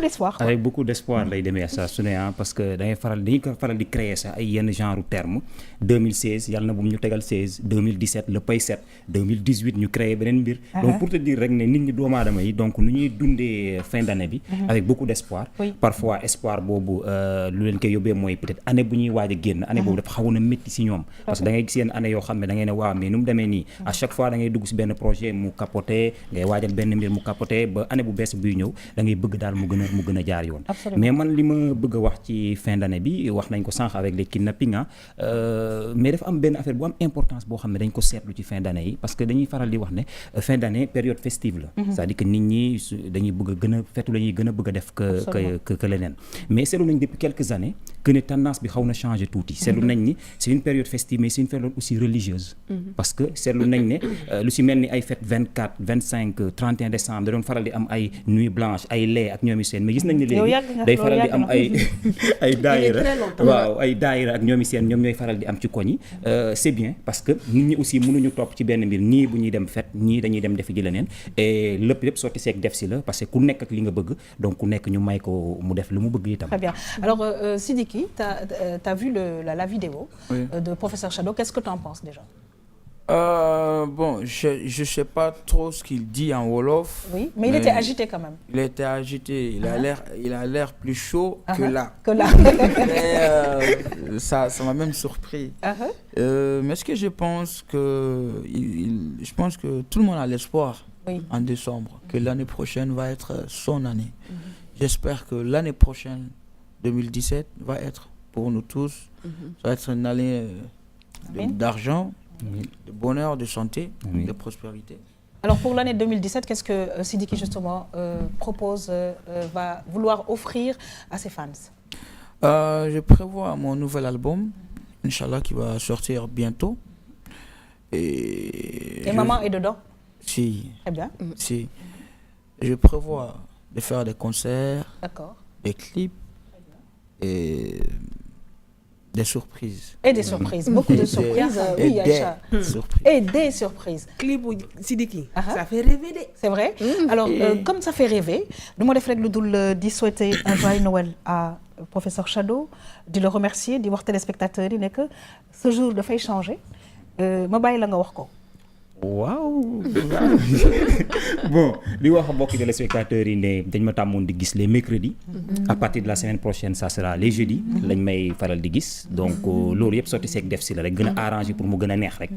d'espoir. avec beaucoup d'espoir lay demee saa su ne parce que dañuy faral di créer sax ay yenn genre terme 2016 yàlla na bu ñu tegal 16 2017 le pay 7 2018 ñu créer beneen mbir. donc pour te dire rek ne nit ñi doomu aadama yi donc nu ñuy dundee fin d'année bi. avec beaucoup d'espoir. parfois espoir boobu lu leen koy yóbbee mooy peut-être année bu ñuy waaj a génn. année boobu dafa xawoon a métti si ñoom. parce que da ngay gis yenn année yoo xam ne da ngay ne waaw mais nu mu demee nii. à chaque fois da ngay dugg si benn projet mu capoté. ngay waajal benn mbir mu capoté ba année bu bees buy ñëw da ngay bëgg daal mu gën a jaar yoon. mais man li ma bëgg a wax ci fin d'année bi wax nañ ko sànq avec les kidnappings mais dafa am benn affaire bu am importance boo xam ne dañ ko seetlu ci fin d'année yi parce que dañuy faral di wax ne fin d'année période festive la. c'est-à-dire que nit ñi dañuy bëgg a gën a fetu la ñuy gën a bëgg a def que leneen mais seetlu nañ depuis quelques années que ne tendance bi xaw na changer tuuti. seetlu nañ ni c'est une période festive mais c'est une période aussi religieuse. parce que seetlu nañ ne lu si mel ni ay fête 24 25 31 décembre da doon faral di am ay nuit blanche ay lait ak ñoomi seen mais gis nañ ne léegi day faral di am ay daayira waaw ay daayira ak ñoomi seen ñoom ñooy faral di am ci koñ yi c'est bien parce que nit ñi aussi mënuñu topp ci benn mbir ñii bu ñuy dem fête ñii dañuy dem defi ji leneen et lépp sotti seeg def si la parce que ku nekk ak li nga bëgg donc ku nekk ñu may ko mu def lu mu bëgg itam. Très bien alors Sidiki t'as vu la vidéo de professeur Shadow, qu'est-ce que tu en penses déjà? Bon, je sais pas trop ce qu'il dit en Wolof. Oui, mais il était agité quand même. Il était agité. Il a l'air plus chaud que là. Mais ça m'a même surpris. Mais ce que je pense que tout le monde a l'espoir en décembre que l'année prochaine va être son année. J'espère que l'année prochaine, 2017, va être pour nous tous, ça va être une année d'argent. De bonheur, de santé, de prospérité. Alors pour l'année 2017, qu'est-ce que Sidiki justement propose, va vouloir offrir à ses fans? Je prévois mon nouvel album, Inch'Allah, qui va sortir bientôt. Et maman est dedans? Si. Très bien. Si. Je prévois de faire des concerts, des clips et des surprises. Et des surprises, beaucoup de surprises. Oui, Aïcha. Et des surprises. Clip Sidiki, ça fait rêver. C'est vrai. Alors, comme ça fait rêver, nous m'avons fait le souhaiter un joyeux Noël à professeur Shadow, de le remercier, de voir téléspectateurs, que ce jour de fait changer. Je vais vous dire. waaw bon li wax mbokki téléspectateurs yi ne dañ ma tàmmoon di gis les mercredis à partir de la semaine prochaine ça sera les jeudis lañ may faral di gis donc loolu yëpp sotti seeg def si la rek gën a arrangé pour mu gën a neex rek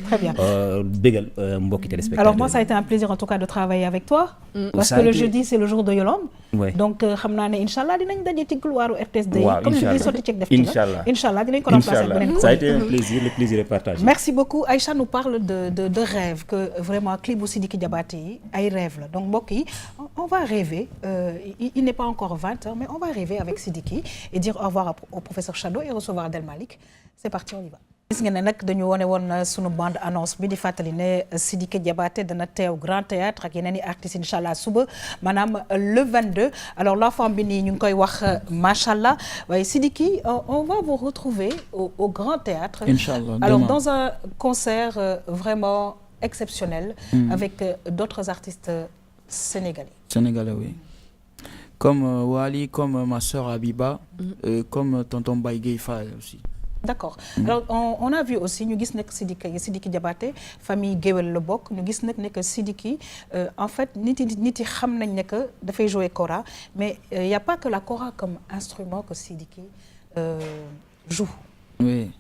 bégal mbokki téléspectateurs. Alors moi ça a été un plaisir en tout cas de travailler avec toi parce que le jeudi c'est le jour de Yolande donc xam naa ne Inch'Allah dinañ daje ci couloiru RTS day comme je dis sotti ceeg def ci la Inch'Allah dinañ ko remplacer beneen ça a été un plaisir, le plaisir est partagé. Merci beaucoup. Aïcha nous parle de rêve que vraiment clip bu Sidiki Diabaté yi ay rêve la donc mbokk yi on va rêver il n'est pas encore 20h mais on va rêver avec Sidiki et dire au revoir au professeur Shadow et recevoir Del Malick. C'est parti, on y va. gis ngeen ne nag dañu wone woon sunu bande annonce bi di fàttali ne Sidiki Diabaté dana teew Grand Théâtre ak yeneen i artistes inchallah suba maanaam le 22 alors la femme bi nii ñu ngi koy wax machallah waaye Sidiki on va vous retrouver au Grand Théâtre inchallah alors dans un concert vraiment exceptionnel avec d'autres artistes sénégalais. Sénégalais, oui. Comme Wally, comme ma sœur Abiba, comme tonton Baye Fall aussi. D'accord. Alors on a vu aussi ñu gis nekk Sidiki Diabaté famille géwél la bokk ñu gis nag ne que Sidiki en fait nit yi xam nañ ne que dafay jouer kora mais il y a pas que la kora comme instrument que Sidiki joue. Oui.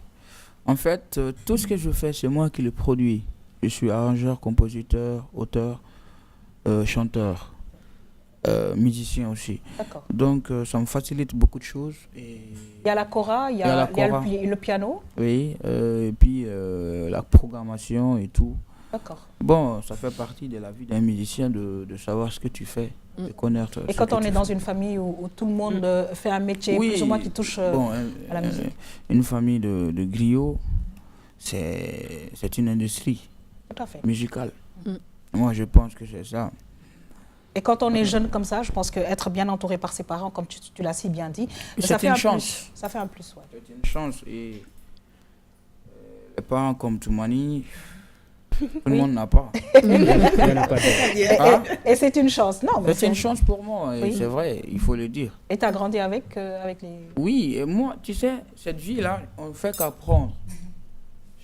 En fait, tout ce que je fais, c'est moi qui le produis. Je suis arrangeur, compositeur, auteur, chanteur, musicien aussi. D'accord. Donc, ça me facilite beaucoup de choses. Et, Il y a la kora, il y Il y a la a kora. le piano. oui, et puis la programmation et tout. D'accord. Bon, ça fait partie de la vie d'un musicien de savoir ce que tu fais, de connaître. Et ce quand que on tu est dans fais. une famille où tout le monde fait un métier Oui, plus ou moins qui touche bon, à la musique. une famille de griots, c'est une industrie Tout à fait. musicale. Mm. Moi, je pense que c'est ça. Et quand on est jeune comme ça, je pense qu'être bien entouré par ses parents, comme tu l'as si bien dit, C'est ça fait une un chance. plus. Ça fait un plus, ouais. C'est une chance. Et les parents comme Toumani, tout le monde n'a pas. Il y en a pas d'autres. Hein? Et c'est une chance, non? mais C'est une chance pour moi, et Oui. c'est vrai, il faut le dire. Et tu as grandi avec les... Oui, et moi, tu sais, cette vie-là, on ne fait qu'apprendre.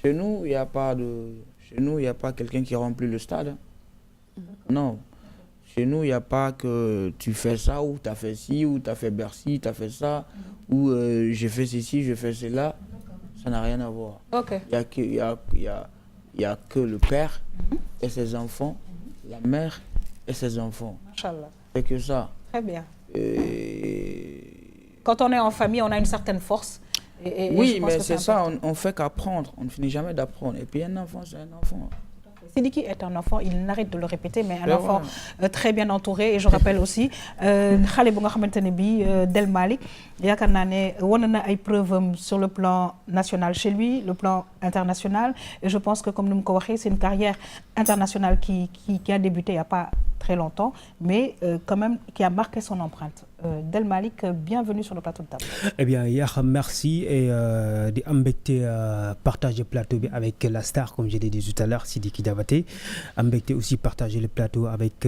Chez nous, il n'y a pas de... Chez nous, il n'y a pas quelqu'un qui remplit le stade. Non. Chez nous, il n'y a pas que tu fais ça, ou tu as fait ci, ou tu as fait Bercy, tu as fait ça, ou j'ai fait ceci, je fais cela. Ça n'a rien à voir. Ok. Il y a que le père et ses enfants, la mère et ses enfants. Inch'Allah. C'est que ça. Très bien. Et- Quand on est en famille, on a une certaine force. Et je Oui, pense mais que c'est ça, important. on fait qu'apprendre, on ne finit jamais d'apprendre. Et puis un enfant, c'est un enfant. Sidiki est un enfant, il n'arrête de le répéter, mais un C'est enfant très bien entouré. Et je rappelle aussi, xale bu nga xamante ne bii Del Malick yaakaar naa ne wane na ay preuves am sur le plan national chez lui, le plan international. Et je pense que comme nous me ko waxee, c'est une carrière internationale qui a débuté il n'y a pas très longtemps, mais quand même qui a marqué son empreinte. Del Malick, bienvenue sur le plateau de table. Eh bien, Yaha, merci et di am mbégte partager plateau bi avec la star, comme je l'ai dit tout à l'heure, Sidiki Diabaté. Am mbégte aussi partager le plateau avec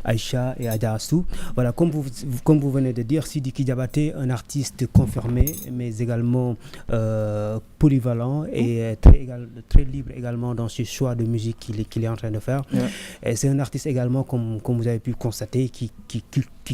Aïcha et Adja Astou. Voilà, comme vous venez de dire, Sidiki Diabaté, un artiste confirmé, mais également polyvalent et très libre également dans ses choix de musique qu'il est en train de faire. Yeah. Et c'est un artiste également, comme vous avez pu constater, qui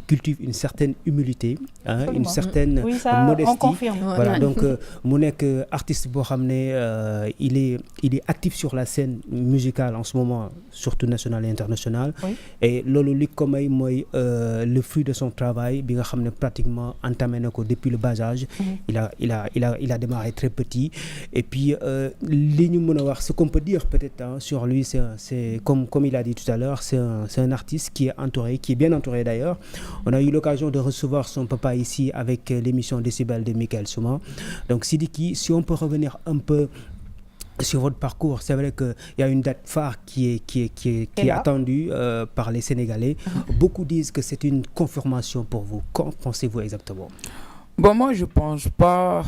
cultive une certaine humilité, hein, une certaine Oui, ça, modestie. on confirme. Voilà, donc mu nekk artiste boo xam ne il est actif sur la scène musicale en ce moment, surtout nationale et internationale. Oui. Et loolu li ko may mooy le fruit de son travail bi nga xam ne pratiquement entamé na ko depuis le bas âge. Il a démarré très petit. Et puis li ñu mën a wax, ce qu'on peut dire peut-être sur lui, c'est comme il a dit tout à l'heure, c'est un artiste qui est entouré, qui est bien entouré d'ailleurs. On a eu l'occasion de recevoir son papa ici avec l'émission Décibel de Michael Souma. Donc Sidiki, si on peut revenir un peu sur votre parcours, c'est vrai qu'il y a une date phare qui est attendue par les Sénégalais. Beaucoup disent que c'est une confirmation pour vous. Qu'en pensez-vous exactement? Bon, moi, je ne pense pas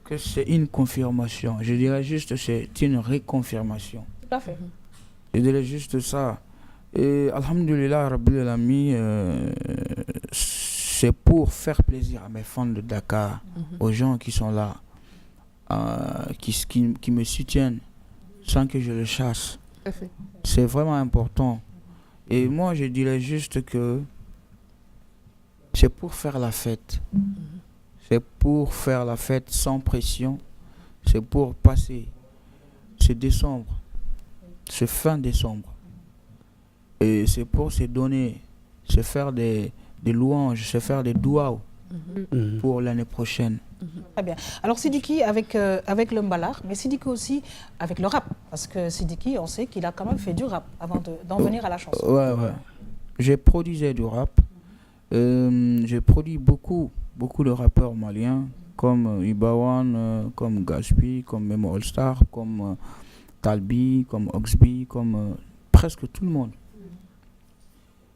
que c'est une confirmation. Je dirais juste que c'est une réconfirmation. Tout à fait. Je dirais juste ça. Et Alhamdulillah, Rabbil Alamin, c'est pour faire plaisir à mes fans de Dakar, aux gens qui sont là, qui me soutiennent sans que je le chasse. C'est vraiment important. Et moi, je dirais juste que c'est pour faire la fête. C'est pour faire la fête sans pression. C'est pour passer ce décembre, ce fin décembre. Et c'est pour se donner, se faire des louanges, se faire des douas pour l'année prochaine. Très bien. Alors Sidiki avec le mbalakh, mais Sidiki aussi avec le rap. Parce que Sidiki, on sait qu'il a quand même fait du rap avant d'en venir à la chanson. Ouais. J'ai produit du rap. J'ai produit beaucoup de rappeurs maliens, comme Ibawan, comme Gaspi, comme Memo All Star, comme Talbi, comme Oxby, comme presque tout le monde.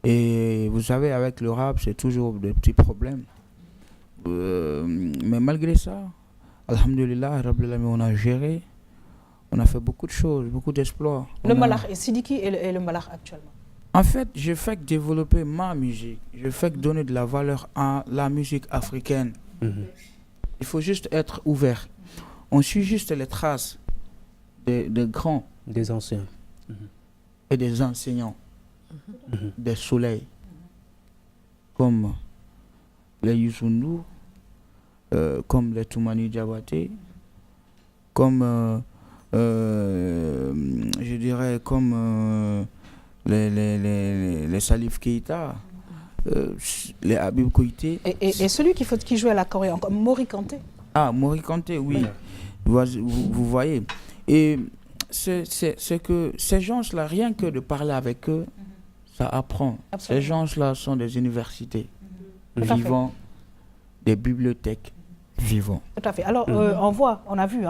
Et vous savez, avec le rap, c'est toujours des petits problèmes. Mais malgré ça, Alhamdulillah, on a géré, on a fait beaucoup de choses, beaucoup d'exploits. Le mbalakh, et Sidiki et le mbalakh actuellement. En fait, je fais que développer ma musique. Je fais que donner de la valeur à la musique africaine. Il faut juste être ouvert. On suit juste les traces des grands. Des anciens. Et des enseignants. Des soleils. Comme les Youssou N'Dour, comme les Toumani Diabaté, comme je dirais comme les Salif Keita, les Habib Koïté. Et celui qui jouait à l'accordéon, comme Mori Kanté. Ah, Mori Kanté, oui. Vous voyez. Et c'est que ces gens-là, rien que de parler avec eux, ça apprend. Absolument. Ces gens-là sont des universités Tout à fait. vivants, des bibliothèques vivants. Tout à fait. Alors, on a vu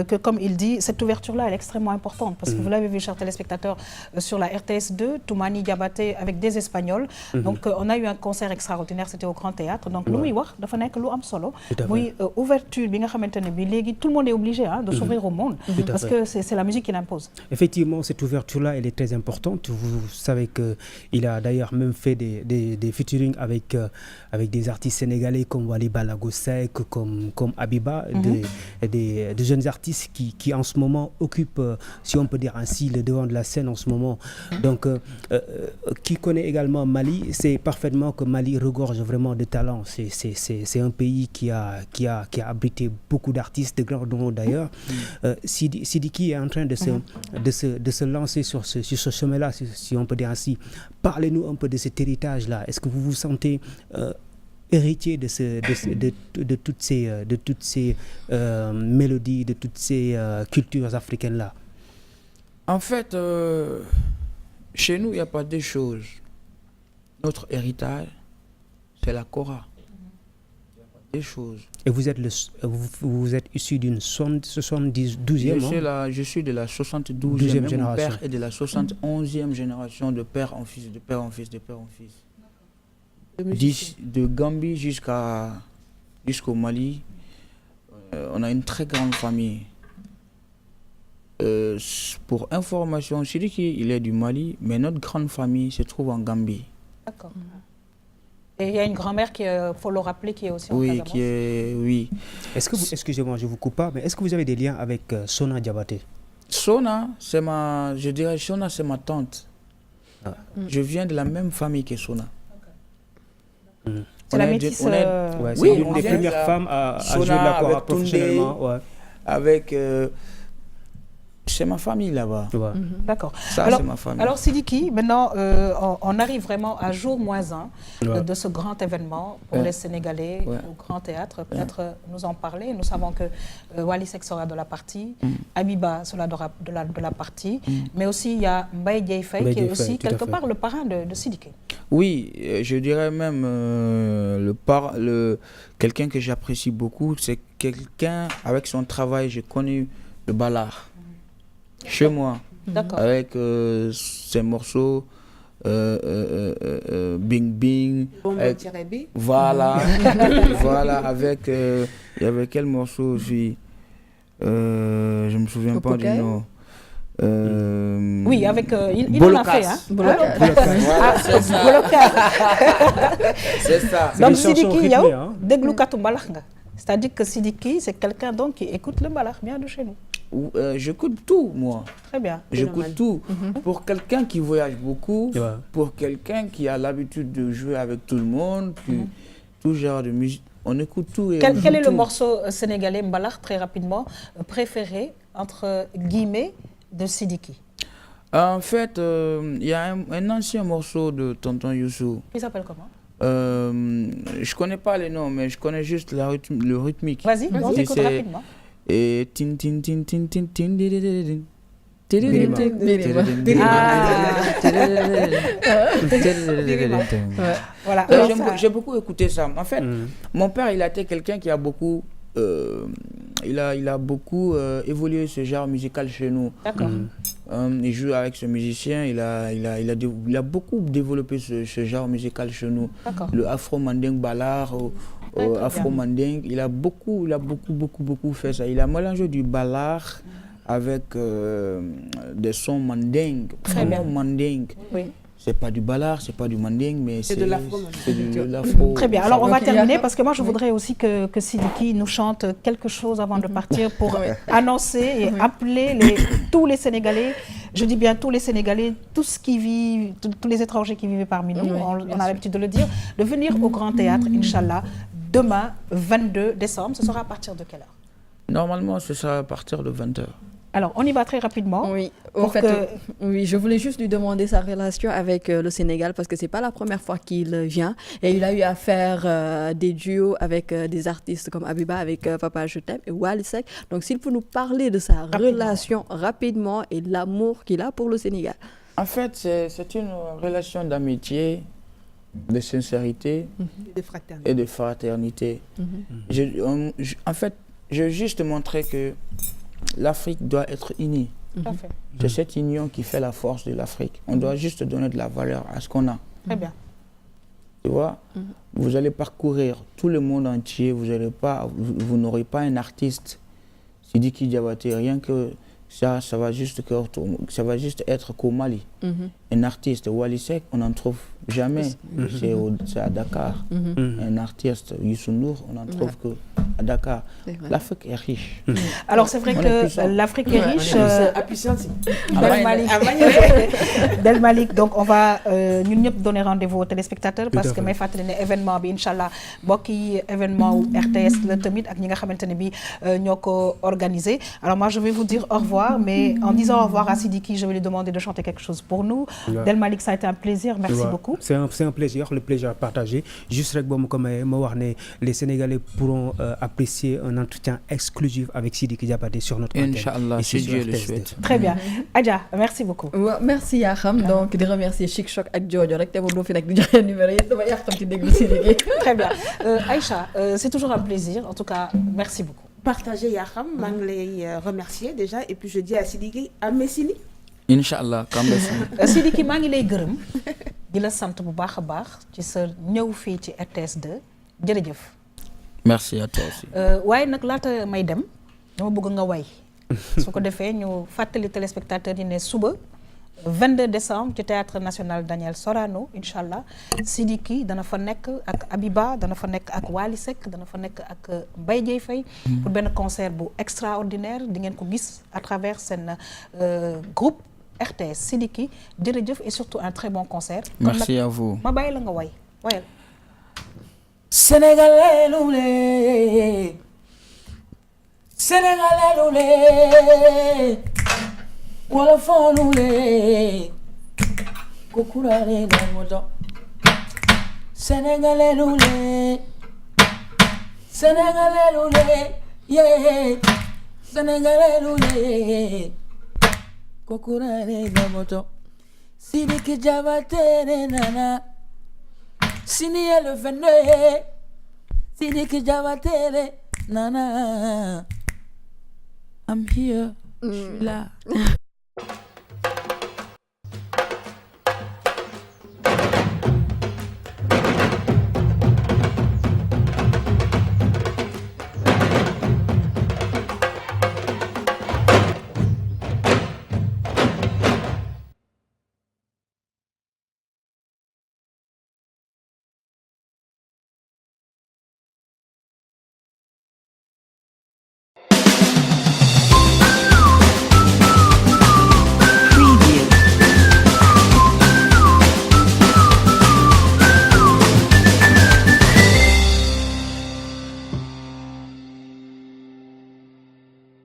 que, comme il dit, cette ouverture-là, elle est extrêmement importante. Parce que vous l'avez vu, chers téléspectateurs, sur la RTS2, Toumani Diabaté avec des Espagnols. Donc, on a eu un concert extraordinaire, c'était au Grand Théâtre. Donc, lu muy wax dafa nekk lu am solo. Muy ouverture bi nga xamantene bi légui tout le monde est obligé de s'ouvrir au monde. Parce que c'est la musique qui l'impose. Effectivement, cette ouverture-là, elle est très importante. Vous savez qu'il a d'ailleurs même fait des featuring avec des artistes sénégalais comme Wally Balago Seck, comme Abiba, des jeunes artistes qui en ce moment occupent, si on peut dire ainsi, le devant de la scène en ce moment. Donc, qui connaît également Mali, sait parfaitement que Mali regorge vraiment de talents. C'est un pays qui a abrité beaucoup d'artistes, de grands noms d'ailleurs. Sidiki est en train de se lancer sur ce chemin-là, si on peut dire ainsi. Parlez-nous un peu de cet héritage-là. Est-ce que vous vous sentez héritier de toutes ces mélodies, de toutes ces cultures africaines-là? En fait, chez nous, il n'y a pas deux choses. Notre héritage, c'est la Kora. Il n'y a pas deux choses. Et vous êtes issu d'une 72e? Je suis de la 72e génération. Mon père est de la 71e génération, de père en fils, de père en fils, de père en fils. De Gambie jusqu'au Mali, on a une très grande famille. Pour information, Sidiki, il est du Mali, mais notre grande famille se trouve en Gambie. D'accord. Et il y a une grand-mère qui, faut le rappeler, qui est aussi en Casamance. Oui. Est-ce que excusez-moi, je vous coupe pas, mais est-ce que vous avez des liens avec Sona Diabaté? Sona, c'est ma tante. Je viens de la même famille que Sona. C'est la métisse. C'est une des premières femmes à jouer de la Kora professionnellement. Avec... c'est ma famille là-bas. D'accord. Ça, c'est ma famille. Alors, Sidiki, maintenant, on arrive vraiment à jour -1 de ce grand événement pour les Sénégalais au Grand Théâtre. Peut-être nous en parler. Nous savons que Wally Seck sera de la partie, Abiba sera de la partie, mais aussi il y a Mbaye Dieye Faye qui est aussi quelque part le parrain de Sidiki. Oui, je dirais même quelqu'un que j'apprécie beaucoup, c'est quelqu'un avec son travail, j'ai connu le ballard. Chez moi, avec ces morceaux Bing Bing, voilà, avec il y avait quel morceau aussi, je me souviens pas du nom. Oui, avec il en a fait, c'est ça. Donc Sidiki, déglukatu mbalax nga. C'est-à-dire que Sidiki, c'est quelqu'un donc qui écoute le mbalax bien de chez nous. J'écoute tout, moi. Très bien. J'écoute tout. Pour quelqu'un qui voyage beaucoup, pour quelqu'un qui a l'habitude de jouer avec tout le monde, tout genre de musique, on écoute tout. Quel est le morceau sénégalais mbalax, très rapidement, préféré, entre guillemets, de Sidiki? En fait, il y a un ancien morceau de Tonton Youssou. Il s'appelle comment? Je connais pas les noms, mais je connais juste le rythmique. Vas-y, on écoute rapidement. Et tin tin tin tin tin tin Voilà. J'ai beaucoup écouté ça. En fait, mon père, il a été quelqu'un qui a beaucoup il a beaucoup évolué ce genre musical chez nous. D'accord. Il joue avec ce musicien, il a beaucoup développé ce genre musical chez nous. Le afro-manding ballard, afro-manding, il a beaucoup fait ça. Il a mélangé du ballard avec des sons manding, vraiment manding. Oui. C'est pas du ballard, c'est pas du manding, mais c'est de l'afro. Très bien. Alors on va terminer parce que moi je voudrais aussi que Sidiki nous chante quelque chose avant de partir pour annoncer et appeler tous les Sénégalais, je dis bien tous les Sénégalais, tous les étrangers qui vivent parmi nous, on a l'habitude de le dire, de venir au Grand Théâtre, Inch'Allah, demain 22 décembre. Ce sera à partir de quelle heure? Normalement, ce sera à partir de 20h. Alors, on y va très rapidement. Oui, Pour en fait, que- oui, je voulais juste lui demander sa relation avec le Sénégal parce que c'est pas la première fois qu'il vient et il a eu à faire des duos avec des artistes comme Abiba avec Papa Je t'aime et Wally Seck. Donc, s'il peut nous parler de sa relation rapidement et l'amour qu'il a pour le Sénégal. En fait, c'est une relation d'amitié, de sincérité De fraternité. et de fraternité. En fait, je veux juste montrer que l'Afrique doit être unie. Tout à fait. C'est cette union qui fait la force de l'Afrique. On doit juste donner de la valeur à ce qu'on a. Très bien. Tu vois, vous allez parcourir tout le monde entier, vous n'aurez pas un artiste, Sidiki Diabaté, rien que ça va juste être qu'au Mali. Un artiste, Wally Seck, on n'en trouve jamais. C'est à Dakar. Un artiste, Youssou N'Dour, on n'en trouve que à Dakar. C'est vrai. L'Afrique est riche. Alors, c'est vrai On est puissant. que l'Afrique est riche. À Del Malick. Del Malick. Donc, on va ñun ñëpp donner rendez-vous aux téléspectateurs parce que may fàttali ne événement bi incha allah mbokk yi événement wu RTS la tamit ak ñi nga xamante ne bi ñoo ko organisé. Alors moi, je vais vous dire au revoir, mais en disant au revoir à Sidiki, je vais lui demander de chanter quelque chose pour nous. Ouais. Del Malick, ça a été un plaisir. Merci Ouais. beaucoup. C'est un plaisir, le plaisir à partager. Juste rek boo ma ko mayee ma wax ne les Sénégalais pourront apprécier un entretien exclusif avec Sidiki Diabaté sur notre antenne. Inch'Allah, ici si sur Dieu le RTS2. souhaite. Très bien. Adja, merci beaucoup. waaw merci Yakham donc di remercier Chic Choc ak Jojo rek te moom doo fi nekk di joxe numéro yi dama yàqam ci déglu si liggéey. Très bien. Aïcha, c'est toujours un plaisir. En tout cas, merci beaucoup. Partager Yakham, maa ngi lay remercier déjà et puis je dis à Sidiki à Messini. Inch'Allah, Sidiki maa ngi lay gërëm di la sant bu baax a baax ci sa ñëw fii ci RTS2 jërëjëf. Merci à toi aussi. waaye nag laata may dem dama bëgg nga way su ko defee ñu fàttali téléspectateurs yi ne suba 22 décembre ci théâtre national Daniel Sorano incha allah Sidiki dana fa nekk ak Abiba dana fa nekk ak Wally Seck dana fa nekk ak Mbaye Dieye Faye pour benn concert bu extraordinaire di ngeen ko gis à travers seen groupe RTS Sidiki jërëjëf et surtout un très bon concert. Merci à vous. ma bàyyi la nga way wayal. Sénégalais loulé, Sénégalais loulé, Wolofon loulé, Kokurale Damoto. Sénégalais loulé, Sénégalais loulé, yeah, Sénégalais loulé, Kokurale Damoto. Sidiki Diabaté nana. Sini le 22, Sidiki Diabaté, nana. I'm here, je suis là.